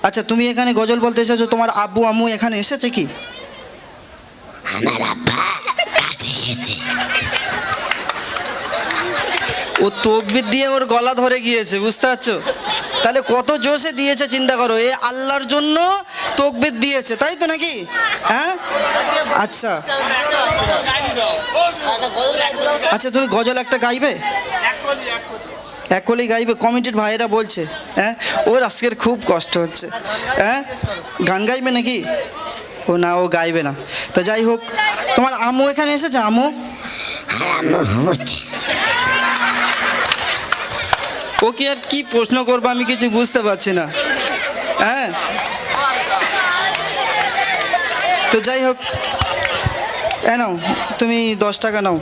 আচ্ছা, তুমি এখানে গজল বলতে এসেছো, তোমার আব্বু আম্মু এখানে এসেছে কি? আমার আব্বা কাছে গেছে। ও তকবির দিয়ে ওর গলা ধরে গিয়েছে, বুঝতে পারছো? তাহলে কত জোশে দিয়েছে চিন্তা করো, এ আল্লাহর জন্য তকবির দিয়েছে, তাই তো নাকি? হ্যাঁ, আচ্ছা আচ্ছা, তুমি গজল একটা গাইবে? এক কলি গাইবে? কমিটির ভাইয়েরা বলছে। হ্যাঁ, ওর আজকের খুব কষ্ট হচ্ছে। হ্যাঁ, গান গাইবে নাকি? ও না, ও গাইবে না। তো যাই হোক, তোমার আম্মু এখানে এসেছে? আম্মু ও কি আর কি প্রশ্ন করবো আমি কিছু বুঝতে পারছি না। হ্যাঁ, তো যাই হোক, নাও তুমি 10 টাকা নাও।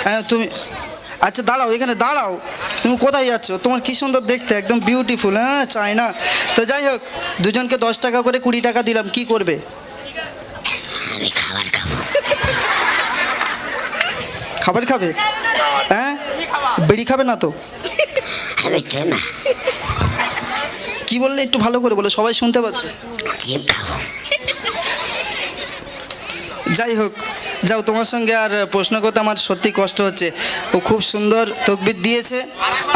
হ্যাঁ তুমি, আচ্ছা দাঁড়াও, এখানে দাঁড়াও। তুমি কোথায় যাচ্ছ? তোমার কি সুন্দর দেখতে, একদম বিউটিফুল। হ্যাঁ, চাই না। তো যাই হোক, দুজনকে 10 টাকা করে 20 টাকা দিলাম, কি করবে? আমি খাবার খাবো। খাবার খাবে? হ্যাঁ, বিড়ি খাবে না তো? আমি তো না, কি বললে একটু ভালো করে বলো, সবাই শুনতে পাচ্ছে। জিপ খাবো। যাই হোক, যাও, তোমার সঙ্গে আর প্রশ্ন করতে আমার সত্যি কষ্ট হচ্ছে। ও খুব সুন্দর তকবির দিয়েছে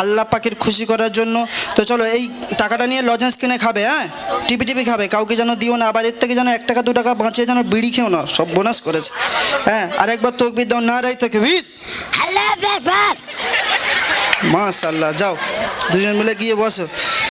আল্লাহ পাকের খুশি করার জন্য। তো চলো, এই টাকাটা নিয়ে লজেন্স কিনে খাবে। হ্যাঁ, টিপি টিপি খাবে, কাউকে যেন দিও না। আবার এর থেকে যেন 1 টাকা 2 টাকা বাঁচিয়ে যেন বিড়ি খেও না, সব বোনাস করেছে। হ্যাঁ, আর একবার তকবির দাও, না রাই তাকবীর, আল্লাহু আকবার। মাশাআল্লাহ। যাও, দুজন মিলে গিয়ে বসো।